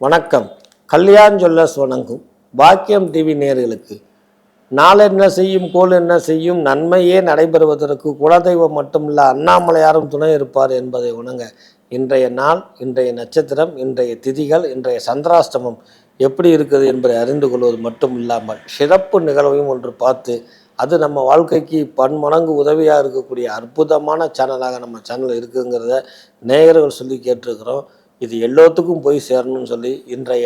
வணக்கம். கல்யாண் ஜுவல்லர்ஸ் வணங்கும் பாக்கியம் டிவி நேயர்களுக்கு நாள் என்ன செய்யும் கோல் என்ன செய்யும் நன்மையே நடைபெறுவதற்கு குலதெய்வம் மட்டுமில்ல அண்ணாமலையாரும் துணை இருப்பார் என்பதை உணங்க இன்றைய நாள், இன்றைய நட்சத்திரம், இன்றைய திதிகள், இன்றைய சந்திராஷ்டமம் எப்படி இருக்குது என்பதை அறிந்து கொள்வது மட்டும் இல்லாமல் சிறப்பு நிகழ்வையும் ஒன்று பார்த்து அது நம்ம வாழ்க்கைக்கு பன்மடங்கு உதவியாக இருக்கக்கூடிய அற்புதமான சேனலாக நம்ம சேனல் இருக்குங்கிறத நேயர்கள் சொல்லி கேட்டிருக்கிறோம். இது எல்லோத்துக்கும் போய் சேரணும்னு சொல்லி இன்றைய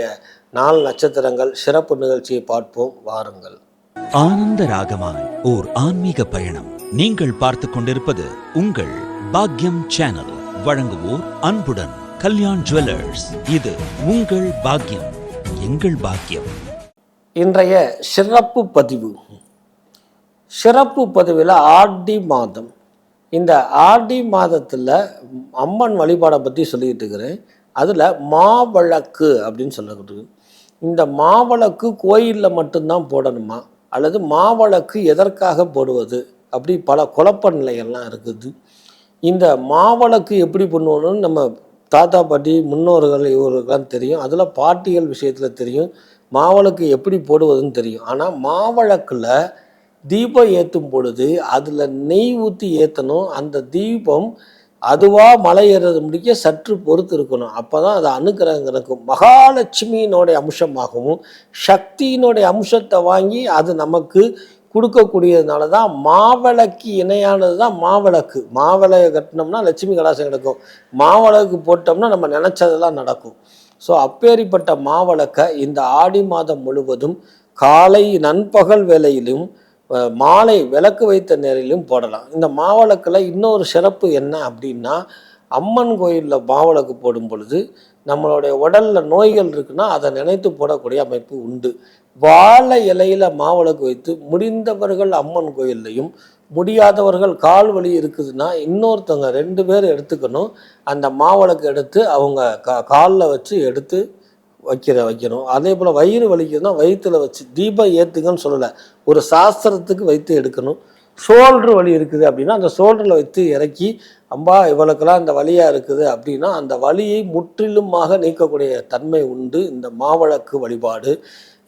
நாள் நட்சத்திரங்கள் சிறப்பு நிகழ்ச்சியை பார்ப்போம், வாருங்கள். ஆனந்த ராகமாய் ஓர் ஆன்மீக பயணம். நீங்கள் பார்த்து கொண்டிருப்பது உங்கள் பாக்யம் சேனல். வழங்குவோர் அன்புடன் கல்யாண் ஜுவல்லர்ஸ். இது உங்கள் பாக்யம், எங்கள் பாக்கியம். இன்றைய சிறப்பு பதிவில் ஆடி மாதம். இந்த ஆடி மாதத்தில் அம்மன் வழிபாடை பற்றி சொல்லிக்கிட்டு இருக்கிறேன். அதில் மாவிளக்கு அப்படின்னு சொல்லப்படுது. இந்த மாவிளக்கு கோயிலில் மட்டும்தான் போடணுமா, அல்லது மாவிளக்கு எதற்காக போடுவது, அப்படி பல குழப்ப நிலைகள்லாம் இருக்குது. இந்த மாவிளக்கு எப்படி பண்ணுவோன்னு நம்ம தாத்தா பாட்டி முன்னோர்கள் இவர்களுக்கெல்லாம் தெரியும். அதில் பாட்டிகள் விஷயத்தில் தெரியும். மாவிளக்கு எப்படி போடுவதுன்னு தெரியும். ஆனால் மாவிளக்கில் தீபம் ஏற்றும் பொழுது அதில் நெய் ஊற்றி ஏற்றணும். அந்த தீபம் அதுவாக மலை ஏறது முடிக்க சற்று பொறுத்து இருக்கணும். அப்போ தான் அது அனுக்கிரகம். மகாலட்சுமியினுடைய அம்சமாகவும் சக்தியினுடைய அம்சத்தை வாங்கி அது நமக்கு கொடுக்கக்கூடியதுனால தான் மாவிளக்கு இணையானது தான் மாவிளக்கு. மாவிளக்கு கட்டினோம்னா லட்சுமி கடாசம் கிடைக்கும். மாவிளக்கு போட்டோம்னா நம்ம நினச்சதெல்லாம் நடக்கும். ஸோ அப்பேறிப்பட்ட மாவிளக்கை இந்த ஆடி மாதம் முழுவதும் காலை நண்பகல் வேளையிலும் மாலை விளக்கு வைத்த நேரிலும் போடலாம். இந்த மாவிளக்கில் இன்னொரு சிறப்பு என்ன அப்படின்னா, அம்மன் கோயிலில் மாவிளக்கு போடும் பொழுது நம்மளுடைய உடலில் நோய்கள் இருக்குன்னா அதை நினைத்து போடக்கூடிய அமைப்பு உண்டு. வாழை இலையில் மாவிளக்கு வைத்து முடிந்தவர்கள் அம்மன் கோயில்லையும், முடியாதவர்கள் கால் வலி இருக்குதுன்னா இன்னொருத்தவங்க 2 பேர் எடுத்துக்கணும். அந்த மாவிளக்கு எடுத்து அவங்க காலில் வச்சு எடுத்து வைக்கணும். அதே போல் வயிறு வலிக்குதுன்னா வயிற்றுல வச்சு தீபம் ஏற்றுங்கன்னு சொல்லலை, ஒரு சாஸ்திரத்துக்கு வைத்து எடுக்கணும். ஷோல்ட்ரு வலி இருக்குது அப்படின்னா அந்த ஷோல்டரில் வைத்து இறக்கி, அம்பா இவளுக்கெல்லாம் இந்த வலியாக இருக்குது அப்படின்னா அந்த வலியை முற்றிலுமாக நீக்கக்கூடிய தன்மை உண்டு இந்த மாவிளக்கு வழிபாடு.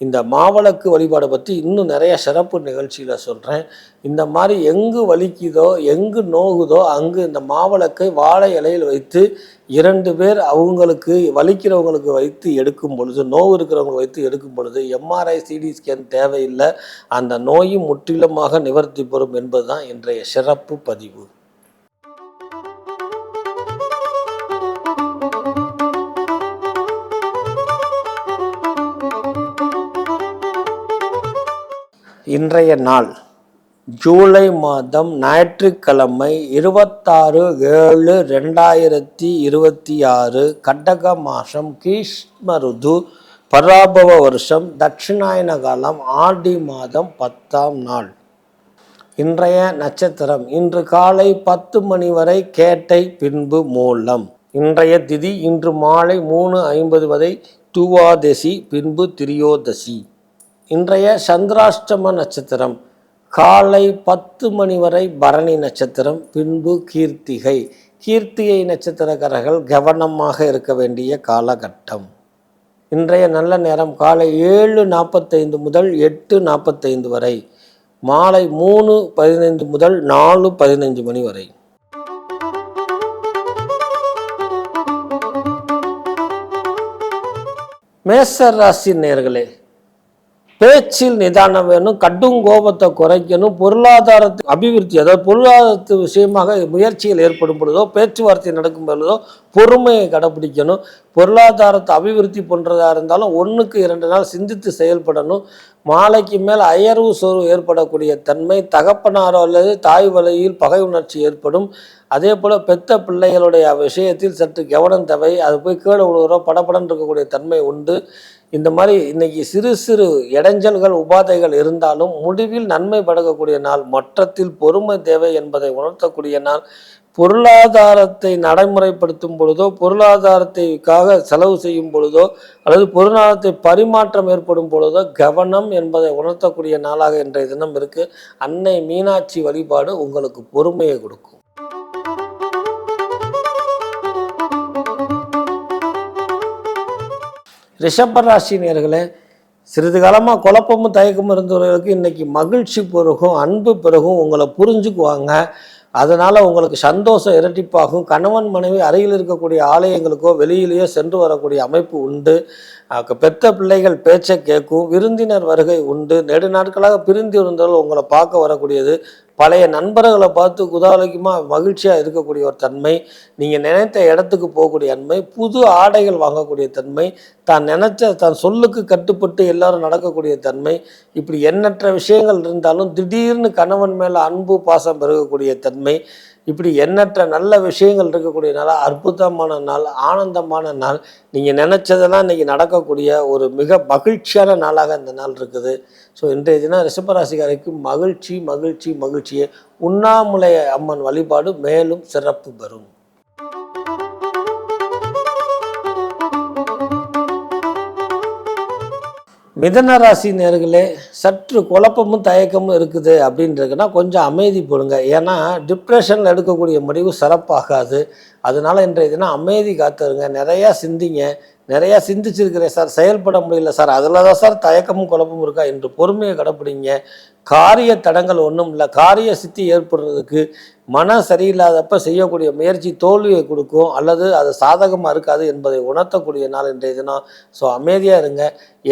இந்த மாவிளக்கு வழிபாடை பற்றி இன்னும் நிறைய சிறப்பு நிகழ்ச்சியில் சொல்கிறேன். இந்த மாதிரி எங்கு வலிக்குதோ எங்கு நோகுதோ அங்கு இந்த மாவிளக்கை வாழை இலையில் வைத்து 2 பேர் அவங்களுக்கு வலிக்கிறவங்களுக்கு வைத்து எடுக்கும் பொழுது, நோவு இருக்கிறவங்க வைத்து எடுக்கும் பொழுது எம்ஆர்ஐ சிடி ஸ்கேன் தேவையில்லை. அந்த நோயும் முற்றிலுமாக நிவர்த்தி பெறும் என்பது தான் இன்றைய சிறப்பு பதிவு. இன்றைய நாள் ஜூலை மாதம் ஞாயிற்றுக்கிழமை 26/7/2026 கடக மாதம் கிருஷ்ண ருது பராபவ வருஷம் தட்சிணாயன காலம் ஆடி மாதம் 10ஆம் நாள். இன்றைய நட்சத்திரம் இன்று காலை 10 மணி வரை கேட்டை, பின்பு மூலம். இன்றைய திதி இன்று மாலை 3:50 வரை துவாதசி, பின்பு திரியோதசி. இன்றைய சந்திராஷ்டம நட்சத்திரம் காலை 10 மணி வரை பரணி நட்சத்திரம், பின்பு கீர்த்திகை. கீர்த்திகை நட்சத்திரக்காரர்கள் கவனமாக இருக்க வேண்டிய காலகட்டம். இன்றைய நல்ல நேரம் காலை 7:45 முதல் 8:45 வரை, மாலை 3:15 முதல் 4:15 மணி வரை. மேஷ ராசி நேயர்களே, பேச்சில் நிதானம் வேணும், கடும் கோபத்தை குறைக்கணும். பொருளாதாரத்து அபிவிருத்தி, அதாவது பொருளாதாரத்து விஷயமாக முயற்சிகள் ஏற்படும் பொழுதோ பேச்சுவார்த்தை நடக்கும் பொழுதோ பொறுமையை கடைப்பிடிக்கணும். பொருளாதாரத்தை அபிவிருத்தி பண்ணுறதா இருந்தாலும் 1க்கு 2 நாள் சிந்தித்து செயல்படணும். மாலைக்கு மேல் அயர்வு சோர்வு ஏற்படக்கூடிய தன்மை, தகப்பனாரோ அல்லது தாய் வழியில் பகை உணர்ச்சி ஏற்படும். அதே போல் பெத்த பிள்ளைகளுடைய விஷயத்தில் சற்று கவனம் தேவை. அது போய் கீழே விழுகிறோ படப்படன்னு இருக்கக்கூடிய தன்மை உண்டு. இந்த மாதிரி இன்னைக்கு சிறு சிறு இடைஞ்சல்கள் உபாதைகள் இருந்தாலும் முடிவில் நன்மை படக்கூடிய நாள். மற்றத்தில் பொறுமை தேவை என்பதை உணர்த்தக்கூடிய நாள். பொருளாதாரத்தை நடைமுறைப்படுத்தும் பொழுதோ, பொருளாதாரத்தைக்காக செலவு செய்யும் பொழுதோ, அல்லது பொருளாதாரத்தை பரிமாற்றம் ஏற்படும் பொழுதோ கவனம் என்பதை உணர்த்தக்கூடிய நாளாக இன்றைய தினம் இருக்குது. அன்னை மீனாட்சி வழிபாடு உங்களுக்கு பொறுமையை கொடுக்கும். ரிஷபராசி நேயர்களே, சிறிது காலமாக குழப்பமும் தயக்கமும் இருந்தவர்களுக்கு இன்றைக்கி மகிழ்ச்சி பெருகும், அன்பு பெருகும், உங்களை புரிஞ்சுக்குவாங்க. அதனால் உங்களுக்கு சந்தோஷம் இரட்டிப்பாகும். கணவன் மனைவி அருகில் இருக்கக்கூடிய ஆலயங்களுக்கோ வெளியிலேயோ சென்று வரக்கூடிய அமைப்பு உண்டு. பெத்த பிள்ளைகள் பேச்சை கேட்கும். விருந்தினர் வருகை உண்டு. நெடு நாட்களாக பிரிந்து இருந்தவர்கள் உங்களை பார்க்க வரக்கூடியது. பழைய நண்பர்களை பார்த்து குதாலகமாக மகிழ்ச்சியாக இருக்கக்கூடிய ஒரு தன்மை. நீங்கள் நினைத்த இடத்துக்கு போகக்கூடிய தன்மை. புது ஆடைகள் வாங்கக்கூடிய தன்மை. தான் நினச்ச தன் சொல்லுக்கு கட்டுப்பட்டு எல்லாரும் நடக்கக்கூடிய தன்மை. இப்படி எண்ணற்ற விஷயங்கள் இருந்தாலும் திடீர்னு கணவன் மேலே அன்பு பாசம் பெருகக்கூடிய தன்மை. இப்படி எண்ணற்ற நல்ல விஷயங்கள் இருக்கக்கூடிய நாள், அற்புதமான நாள், ஆனந்தமான நாள். நீங்கள் நினச்சதெல்லாம் இன்றைக்கி நடக்கக்கூடிய ஒரு மிக மகிழ்ச்சியான நாளாக இந்த நாள் இருக்குது. ஸோ இன்றைய தினம் ரிஷபராசிக்காரருக்கு மகிழ்ச்சி மகிழ்ச்சி மகிழ்ச்சியே. உண்ணாமுலை அம்மன் வழிபாடு மேலும் சிறப்பு பெறும். மிதன ராசி நேயர்களே, சற்று குழப்பமும் தயக்கமும் இருக்குது அப்படின்றதுன்னா கொஞ்சம் அமைதி போடுங்க. ஏன்னா டிப்ரெஷனில் எடுக்கக்கூடிய முடிவு சிறப்பாகாது. அதனால இன்றைய தினம் அமைதி காத்துருங்க. நிறையா சிந்திங்க. நிறையா சிந்திச்சிருக்கிறேன் சார், செயல்பட முடியல சார், அதில் தான் சார் தயக்கமும் குழப்பமும் இருக்கா என்று பொறுமையை கடைப்பிடிங்க. காரிய தடங்கள் ஒன்றும் இல்லை. காரிய சித்தி ஏற்படுறதுக்கு மன சரியில்லாதப்ப செய்யக்கூடிய முயற்சி தோல்வியை கொடுக்கும், அல்லது அது சாதகமாக இருக்காது என்பதை உணர்த்தக்கூடிய நாள் இன்றைய தினம். ஸோ அமைதியாக இருங்க.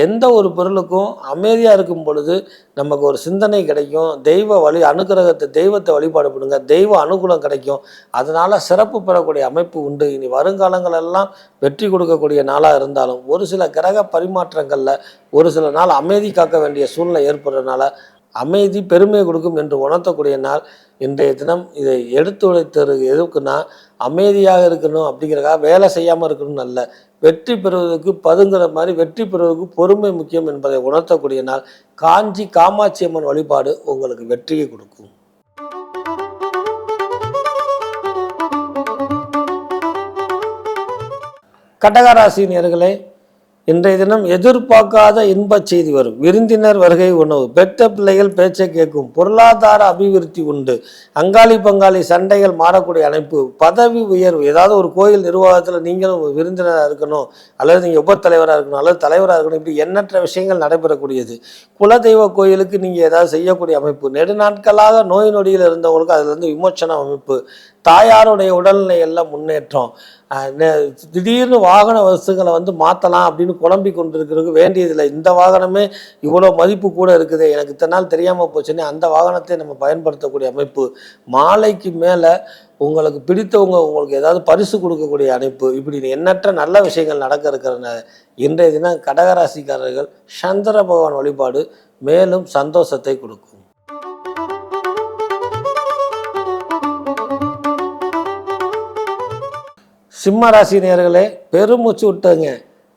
எந்த ஒரு பொருளுக்கும் அமைதியாக இருக்கும் பொழுது நமக்கு ஒரு சிந்தனை கிடைக்கும். தெய்வ வழி அனுகிரகத்தை, தெய்வத்தை வழிபாடு பண்ணுங்க, தெய்வ அனுகூலம் கிடைக்கும். அதனால் சிறப்பு பெறக்கூடிய அமைப்பு உண்டு. இனி வருங்காலங்களெல்லாம் வெற்றி கொடுக்கக்கூடிய நாளாக இருந்தாலும் ஒரு சில கிரக பரிமாற்றங்களில் ஒரு சில நாள் அமைதி காக்க வேண்டிய சூழ்நிலை ஏற்படுறதுனால அமைதி பெருமையை கொடுக்கும் என்று உணர்த்தக்கூடிய நாள் இன்றைய தினம். இதை எடுத்து உழைத்தது எதுக்குன்னா அமைதியாக இருக்கணும் அப்படிங்கிறக்காக வேலை செய்யாமல் இருக்கணும்னு அல்ல. வெற்றி பெறுவதற்கு பதுங்கிற மாதிரி வெற்றி பெறுவதற்கு பொறுமை முக்கியம் என்பதை உணர்த்தக்கூடிய நாள். காஞ்சி காமாட்சி அம்மன் வழிபாடு உங்களுக்கு வெற்றியை கொடுக்கும். கடகராசி நேயர்களே, இன்றைய தினம் எதிர்பார்க்காத இன்பச் செய்தி வரும். விருந்தினர் வருகை உணவு. பெற்ற பிள்ளைகள் பேச்சை கேட்கும். பொருளாதார அபிவிருத்தி உண்டு. அங்காளி பங்காளி சண்டைகள் மாறக்கூடிய அமைப்பு. பதவி உயர்வு. ஏதாவது ஒரு கோயில் நிர்வாகத்தில் நீங்களும் விருந்தினராக இருக்கணும், அல்லது நீங்கள் உபத்தலைவராக இருக்கணும், அல்லது தலைவராக இருக்கணும். இப்படி எண்ணற்ற விஷயங்கள் நடைபெறக்கூடியது. குலதெய்வ கோயிலுக்கு நீங்கள் ஏதாவது செய்யக்கூடிய அமைப்பு. நெடுநாட்களாக நோய் நொடியில் இருந்தவங்களுக்கு அதிலிருந்து விமோச்சன அமைப்பு. தாயாருடைய உடல்நிலை எல்லாம் முன்னேற்றம். திடீர்னு வாகன வசதிகளை மாற்றலாம் அப்படின்னு குழம்பி கொண்டிருக்கிறதுக்கு வேண்டியதில்லை. இந்த வாகனமே இவ்வளோ மதிப்பு கூட இருக்குது, எனக்கு இத்தனை நாள் தெரியாமல் போச்சுன்னு அந்த வாகனத்தை நம்ம பயன்படுத்தக்கூடிய அமைப்பு. மாலைக்கு மேலே உங்களுக்கு பிடித்தவங்க உங்களுக்கு ஏதாவது பரிசு கொடுக்கக்கூடிய அமைப்பு. இப்படி எண்ணற்ற நல்ல விஷயங்கள் நடக்க இருக்கிறன. இன்றைய தினம் கடகராசிக்காரர்கள் சந்திர பகவான் வழிபாடு மேலும் சந்தோஷத்தை கொடுக்கும். சிம்ம ராசி நேயர்களே, பெருமூச்சு விட்டுங்க.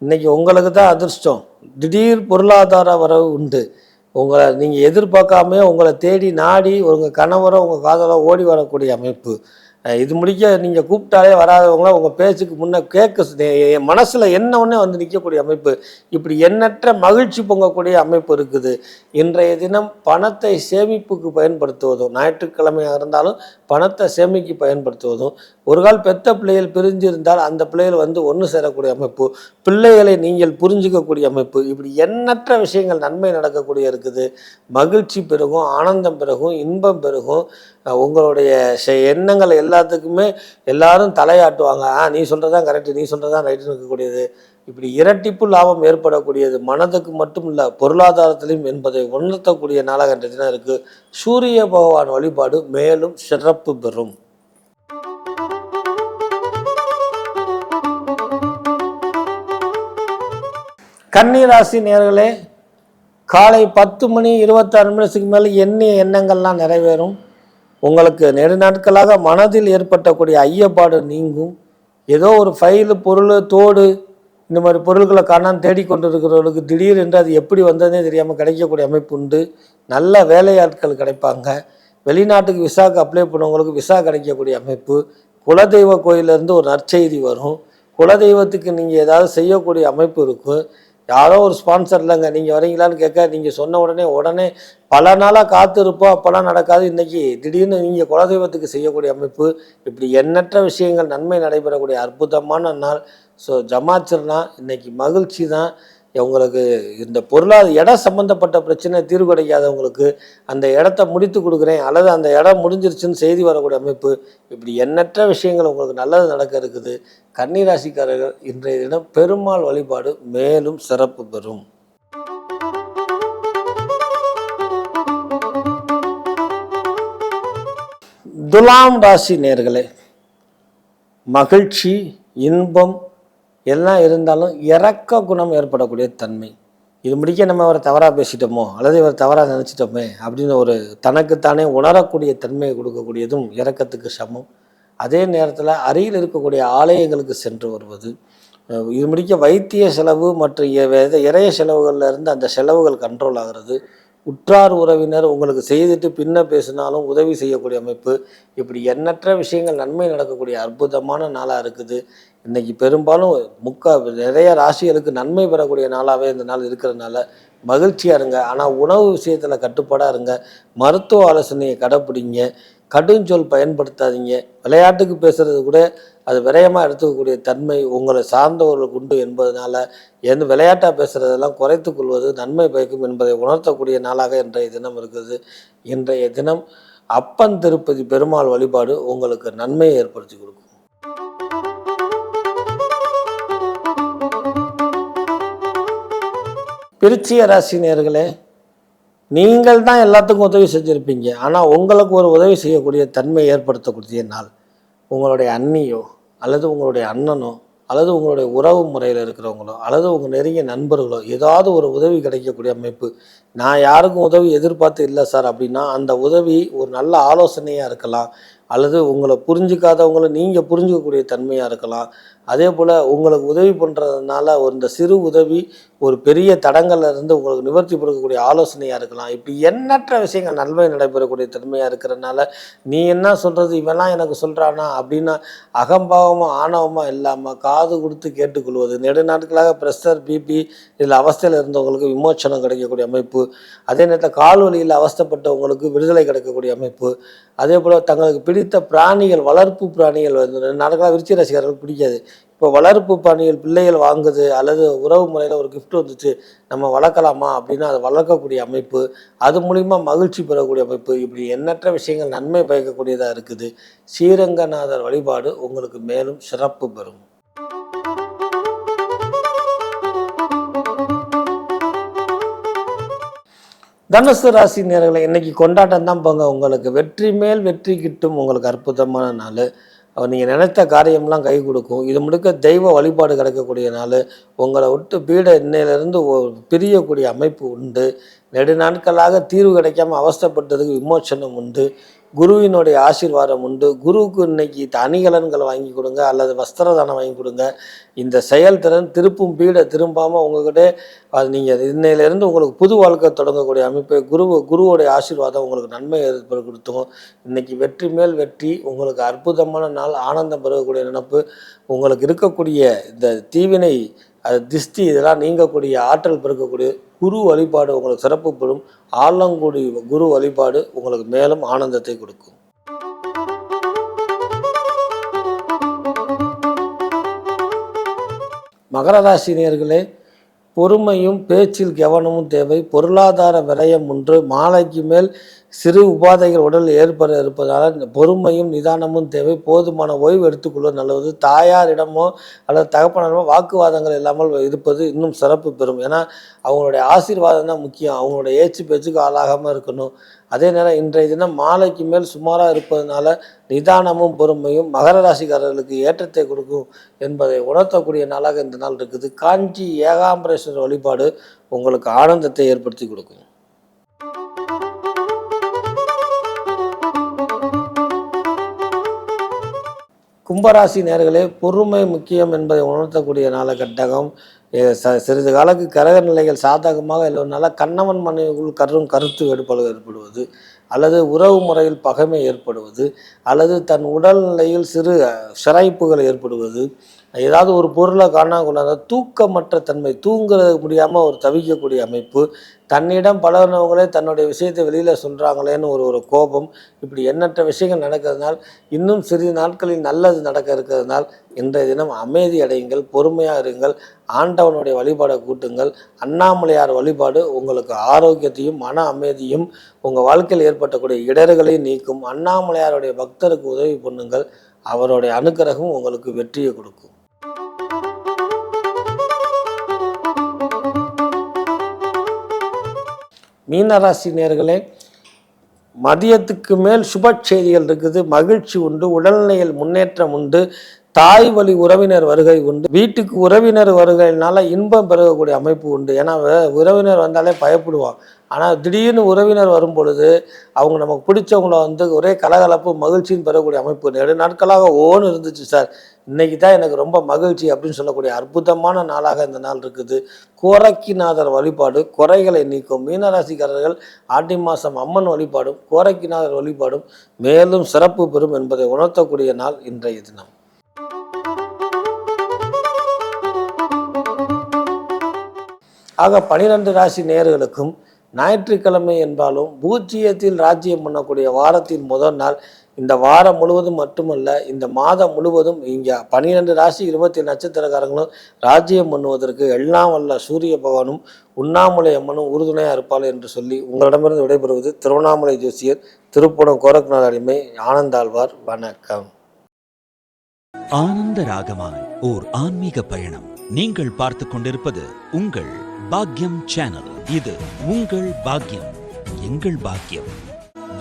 இன்றைக்கி உங்களுக்கு தான் அதிர்ஷ்டம். திடீர் பொருளாதார வரவு உண்டு. உங்களை நீங்கள் எதிர்பார்க்காம உங்களை தேடி நாடி உங்கள் கணவரோ உங்கள் காதலோ ஓடி வரக்கூடிய அமைப்பு. இது முடிக்க நீங்கள் கூப்பிட்டாலே வராதவங்கள உங்கள் பேச்சுக்கு முன்னே கேட்க மனசில் என்ன ஒன்றே நிற்கக்கூடிய அமைப்பு. இப்படி எண்ணற்ற மகிழ்ச்சி பொங்கக்கூடிய அமைப்பு இருக்குது. இன்றைய தினம் பணத்தை சேமிப்புக்கு பயன்படுத்துவதும், ஞாயிற்றுக்கிழமையாக இருந்தாலும் பணத்தை சேமிக்கு பயன்படுத்துவதும், ஒரு கால் பெத்த பிள்ளைகள் பிரிஞ்சிருந்தால் அந்த பிள்ளைகள் ஒன்று சேரக்கூடிய அமைப்பு. பிள்ளைகளை நீங்கள் புரிஞ்சிக்கக்கூடிய அமைப்பு. இப்படி எண்ணற்ற விஷயங்கள் நன்மை நடக்கக்கூடிய இருக்குது. மகிழ்ச்சி பெருகும், ஆனந்தம் பெருகும், இன்பம் பெருகும். உங்களுடைய எண்ணங்கள் எல்லாத்துக்குமே எல்லாரும் தலையாட்டுவாங்க. நீ சொல்கிறதான் கரெக்டு, நீ சொல்கிறதான் ரைட்டுன்னு இருக்கக்கூடியது. இப்படி இரட்டிப்பு லாபம் ஏற்படக்கூடியது. மனதுக்கு மட்டும் இல்லை, பொருளாதாரத்திலும் என்பதை உணர்த்தக்கூடிய நாளாக இன்றைய தினம் இருக்குது. சூரிய பகவான் வழிபாடு மேலும் சிறப்பு பெறும். கன்னிராசி நேயர்களே, காலை 10 மணி 26 நிமிஷத்துக்கு மேலே எண்ணிய எண்ணங்கள்லாம் நிறைவேறும். உங்களுக்கு நெடுநாட்களாக மனதில் ஏற்பட்டக்கூடிய ஐயப்பாடு நீங்கும். ஏதோ ஒரு ஃபைலு, பொருள், தோடு இந்த மாதிரி பொருட்களை காணாமல் தேடிக்கொண்டு இருக்கிறவர்களுக்கு திடீர் என்று அது எப்படி வந்ததே தெரியாமல் கிடைக்கக்கூடிய அமைப்பு உண்டு. நல்ல வேலையாட்கள் கிடைப்பாங்க. வெளிநாட்டுக்கு விசாவுக்கு அப்ளை பண்ணவங்களுக்கு விசா கிடைக்கக்கூடிய அமைப்பு. குலதெய்வ கோயிலேருந்து ஒரு நற்செய்தி வரும். குலதெய்வத்துக்கு நீங்கள் ஏதாவது செய்யக்கூடிய அமைப்பு இருக்கும். யாரோ ஒரு ஸ்பான்சர் இல்லைங்க, நீங்கள் வரீங்களான்னு கேட்க நீங்கள் சொன்ன உடனே பல நாளாக காத்திருப்போம், அப்போல்லாம் நடக்காது. இன்றைக்கி திடீர்னு நீங்கள் குலதெய்வத்துக்கு செய்யக்கூடிய அமைப்பு. இப்படி எண்ணற்ற விஷயங்கள் நன்மை நடைபெறக்கூடிய அற்புதமான நாள். ஸோ ஜமாச்சிர்னா இன்னைக்கு மகிழ்ச்சி தான். உங்களுக்கு இந்த இடம் சம்மந்தப்பட்ட பிரச்சனை தீர்வு கிடைக்காதவங்களுக்கு அந்த இடத்த முடித்து கொடுக்குறேன், அல்லது அந்த இடம் முடிஞ்சிருச்சுன்னு செய்தி வரக்கூடிய அமைப்பு, இப்படி எண்ணற்ற விஷயங்கள் உங்களுக்கு நல்லது நடக்க இருக்குது. கன்னிராசிக்காரர்கள் இன்றைய தினம் பெருமாள் வழிபாடு மேலும் சிறப்பு பெறும். துலாம் ராசி நேர்களே, மகிழ்ச்சி, இன்பம் எல்லாம் இருந்தாலும் இரக்க குணம் ஏற்படக்கூடிய தன்மை. இது முடிக்க நம்ம அவரை தவறாக பேசிட்டோமோ அல்லது இவர் தவறாக நினச்சிட்டோமே அப்படின்னு ஒரு தனக்குத்தானே உணரக்கூடிய தன்மையை கொடுக்கக்கூடியதும் இரக்கத்துக்கு சமம். அதே நேரத்தில் அருகில் இருக்கக்கூடிய ஆலயங்களுக்கு சென்று வருவது, இது முடிக்க வைத்திய செலவு மற்றும் இறைய செலவுகளில் இருந்து அந்த செலவுகள் கண்ட்ரோல் ஆகிறது. உற்றார் உறவினர் உங்களுக்கு செய்துட்டு பின்ன பேசினாலும் உதவி செய்யக்கூடிய அமைப்பு, இப்படி எண்ணற்ற விஷயங்கள் நன்மை நடக்கக்கூடிய அற்புதமான நாளாக இருக்குது. இன்றைக்கி பெரும்பாலும் நிறைய ராசிகளுக்கு நன்மை பெறக்கூடிய நாளாகவே இந்த நாள் இருக்கிறதுனால மகிழ்ச்சியாக இருங்க. ஆனால் உணவு விஷயத்தில் கட்டுப்பாடாக இருங்க. மருத்துவ ஆலோசனையை கடைப்பிடிங்க. கடுஞ்சொல் பயன்படுத்தாதீங்க. விளையாட்டுக்கு பேசுகிறது கூட அது விரயமாக எடுத்துக்கக்கூடிய தன்மை உங்களை சார்ந்தவர்களுக்கு உண்டு என்பதனால விளையாட்டாக பேசுகிறதெல்லாம் குறைத்து கொள்வது நன்மை பயக்கும் என்பதை உணர்த்தக்கூடிய நாளாக இன்றைய தினம் இருக்குது. இன்றைய தினம் அப்பன் திருப்பதி பெருமாள் வழிபாடு உங்களுக்கு நன்மையை ஏற்படுத்தி கொடுக்கும். விருச்சிக ராசி நேயர்களே, நீங்கள் தான் எல்லாத்துக்கும் உதவி செஞ்சுருப்பீங்க. ஆனால் உங்களுக்கு ஒரு உதவி செய்யக்கூடிய தன்மை ஏற்படுத்தக்கூடிய நாள். உங்களுடைய அண்ணியோ அல்லது உங்களுடைய அண்ணனோ அல்லது உங்களுடைய உறவு முறையில் இருக்கிறவங்களோ அல்லது உங்கள் நெருங்கிய நண்பர்களோ ஏதாவது ஒரு உதவி கிடைக்கக்கூடிய அமைப்பு. நான் யாருக்கும் உதவி எதிர்பார்த்து இல்லை சார் அப்படின்னா அந்த உதவி ஒரு நல்ல ஆலோசனையாக இருக்கலாம், அல்லது உங்களை புரிஞ்சிக்காதவங்களை நீங்கள் புரிஞ்சிக்கக்கூடிய தன்மையாக இருக்கலாம். அதே போல் உங்களுக்கு உதவி பண்ணுறதுனால இந்த சிறு உதவி ஒரு பெரிய தடங்கள்ல இருந்து உங்களுக்கு நிவர்த்தி கொடுக்கக்கூடிய ஆலோசனையாக இருக்கலாம். இப்படி எண்ணற்ற விஷயங்கள் நன்மை நடைபெறக்கூடிய தன்மையாக இருக்கிறதுனால நீ என்ன சொல்கிறது, இவெல்லாம் எனக்கு சொல்கிறானா அப்படின்னு அகம்பாவமாக ஆணவமாக இல்லாமல் காது கொடுத்து கேட்டுக்கொள்வது. நெடுநாட்களாக ப்ரெஷர், பிபி இதில் அவஸ்தையில் இருந்தவங்களுக்கு விமோச்சனம் கிடைக்கக்கூடிய அமைப்பு. அதே நேரத்தில் கால் வலியில் அவஸ்தைப்பட்டவங்களுக்கு விடுதலை கிடைக்கக்கூடிய அமைப்பு. அதே போல் தங்களுக்கு பிடித்த பிராணிகள், வளர்ப்பு பிராணிகள் நாட்களாக விருச்சிக ராசிக்காரர்களுக்கு பிடிக்காது. இப்போ வளர்ப்பு பிராணிகள் பிள்ளைகள் வாங்குது அல்லது உறவு முறையில் ஒரு கிஃப்ட் வந்துச்சு, நம்ம வளர்க்கலாமா அப்படின்னா அதை வளர்க்கக்கூடிய அமைப்பு, அது மூலிமா மகிழ்ச்சி பெறக்கூடிய அமைப்பு. இப்படி எண்ணற்ற விஷயங்கள் நன்மை பயக்கக்கூடியதாக இருக்குது. ஸ்ரீரங்கநாதர் வழிபாடு உங்களுக்கு மேலும் சிறப்பு பெறும். தனுசு ராசி நேயர்களை, இன்னைக்கு கொண்டாட்டம் தான் போங்க. உங்களுக்கு வெற்றி மேல் வெற்றி கிட்டும். உங்களுக்கு அற்புதமான நாள். நீங்கள் நினைத்த காரியம்லாம் கை கொடுக்கும். இது முழுக்க தெய்வ வழிபாடு கிடைக்கக்கூடிய நாள். உங்களை விட்டு பீட இன்னையிலிருந்து பிரியக்கூடிய அமைப்பு உண்டு. நெடுநாட்களாக தீர்வு கிடைக்காம அவஸ்தைப்பட்டதுக்கு விமோச்சனம் உண்டு. குருவினுடைய ஆசீர்வாதம் உண்டு. குருவுக்கு இன்னைக்கு அணிகலன்கள் வாங்கி கொடுங்க அல்லது வஸ்திரதானம் வாங்கி கொடுங்க. இந்த செயல்திறன் பீடை திரும்பாமல் உங்ககிட்ட அது நீங்கள் இன்னையிலேருந்து உங்களுக்கு புது வாழ்க்கை தொடங்கக்கூடிய அமைப்பை குருவோடைய ஆசீர்வாதம் உங்களுக்கு நன்மை ஏற்படுத்தும். இன்றைக்கி வெற்றி மேல் வெற்றி. உங்களுக்கு அற்புதமான நாள். ஆனந்தம் பெறக்கூடிய நினைப்பு. உங்களுக்கு இருக்கக்கூடிய இந்த தீவினை, அது திஷ்டி இதெல்லாம் நீங்கக்கூடிய ஆற்றல் பெருக்கக்கூடிய குரு வழிபாடு உங்களுக்கு சிறப்பு பெறும். ஆலங்குடி குரு வழிபாடு உங்களுக்கு மேலும் ஆனந்தத்தை கொடுக்கும். மகர ராசி நேயர்களே, பொறுமையும் பேச்சில் கவனமும் தேவை. பொருளாதார விரயம் ஒன்று. மாலைக்கு மேல் சிறு உபாதைகள் உடல் ஏற்பட இருப்பதால் பொறுமையும் நிதானமும் தேவை. போதுமான ஓய்வு எடுத்துக்கொள்வது நல்லது. தாயாரிடமோ அல்லது தகப்பனிடமோ வாக்குவாதங்கள் இல்லாமல் இருப்பது இன்னும் சிறப்பு பெறும். ஏன்னா அவங்களுடைய ஆசீர்வாதம் தான் முக்கியம். அவங்களுடைய ஏச்சு பேச்சுக்கு ஆளாகாமல் இருக்கணும். அதே நேரம் இன்றைய தினம் மாலைக்கு மேல் சுமாராக இருப்பதனால நிதானமும் பொறுமையும் மகர ராசிக்காரர்களுக்கு ஏற்றத்தை கொடுக்கும் என்பதை உணர்த்தக்கூடிய நாளாக இந்த நாள் இருக்குது. காஞ்சி ஏகாம்பரேஸ்வரர் வழிபாடு உங்களுக்கு ஆனந்தத்தை ஏற்படுத்தி கொடுக்கும். கும்பராசி நேயர்களே, பொறுமை முக்கியம் என்பதை உணர்த்தக்கூடிய காலகட்டம். சிறிது காலக்கு கிரக நிலைகள் சாதகமாக இல்லைனால கணவன் மனைவிக்குள் கருத்து வேறுபாடு ஏற்படுவது, அல்லது உறவு முறையில் பகைமை ஏற்படுவது, அல்லது தன் உடல்நிலையில் சிறு சிராய்ப்புகள் ஏற்படுவது, ஏதாவது ஒரு பொருளை காணா கொண்டாந்த தூக்கமற்ற தன்மை, தூங்குறது முடியாமல் ஒரு தவிக்கக்கூடிய அமைப்பு, தன்னிடம் பழகினவங்களே தன்னுடைய விஷயத்தை வெளியில் சொல்கிறாங்களேன்னு ஒரு கோபம், இப்படி எண்ணற்ற விஷயங்கள் நடக்கிறதுனால் இன்னும் சிறிது நாட்களில் நல்லது நடக்க இருக்கிறதுனால் இன்றைய தினம் அமைதி அடையுங்கள், பொறுமையாக இருங்கள், ஆண்டவனுடைய வழிபாடை கூட்டுங்கள். அண்ணாமலையார் வழிபாடு உங்களுக்கு ஆரோக்கியத்தையும் மன அமைதியும் உங்கள் வாழ்க்கையில் ஏற்பட்டக்கூடிய இடர்களையும் நீக்கும். அண்ணாமலையாருடைய பக்தருக்கு உதவி பண்ணுங்கள், அவருடைய அனுக்கிரகம் உங்களுக்கு வெற்றியை கொடுக்கும். மீனராசி நேயர்களே, மதியத்துக்கு மேல் சுப செய்திகள் இருக்குது, மகிழ்ச்சி உண்டு, உடல்நிலையில் முன்னேற்றம் உண்டு, தாய் வழி உறவினர் வருகை உண்டு, வீட்டுக்கு உறவினர் வருகையினால இன்பம் பெறக்கூடிய அமைப்பு உண்டு. ஏன்னா உறவினர் வந்தாலே பயப்படுவான், ஆனால் திடீர்னு உறவினர் வரும் பொழுது அவங்க நமக்கு பிடிச்சவங்கள ஒரே கலகலப்பு மகிழ்ச்சின்னு பெறக்கூடிய அமைப்பு. 2 நாட்களாக ஓன்னு இருந்துச்சு சார், இன்றைக்கி தான் எனக்கு ரொம்ப மகிழ்ச்சி அப்படின்னு சொல்லக்கூடிய அற்புதமான நாளாக இந்த நாள் இருக்குது. கோரக்கிநாதர் வழிபாடு குறைகளை நீக்கும். மீனராசிக்காரர்கள் ஆடி மாதம் அம்மன் வழிபாடும் கோரக்கிநாதர் வழிபாடும் மேலும் சிறப்பு பெறும் என்பதை உணர்த்தக்கூடிய நாள் இன்றைய தினம். ஆக 12 ராசி நேயர்களுக்கும் ஞாயிற்றுக்கிழமை என்பாலும் பூஜ்ஜியத்தில் ராஜ்யம் பண்ணக்கூடிய வாரத்தின் முதல் நாள். இந்த வாரம் முழுவதும் மட்டுமல்ல, இந்த மாதம் முழுவதும் இங்கே 12 ராசி 27 நட்சத்திரக்காரங்களும் ராஜ்யம் பண்ணுவதற்கு எல்லாம் வல்ல சூரிய பகவானும் உண்ணாமலை அம்மனும் உறுதுணையாக இருப்பாள் என்று சொல்லி உங்களிடமிருந்து விடைபெறுவது திருவண்ணாமலை ஜோசியர், திருப்புவனம் கோரக்நாத் அடிமை, ஆனந்தாழ்வார். வணக்கம். ஆனந்த ராகமாய் ஓர் ஆன்மீக பயணம். நீங்கள் பார்த்து கொண்டிருப்பது உங்கள் பாக்யம் சேனல். இது உங்கள் பாக்யம், எங்கள் பாக்யம்.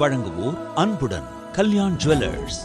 வழங்குவோர் அன்புடன் கல்யாண் ஜுவல்லர்ஸ்.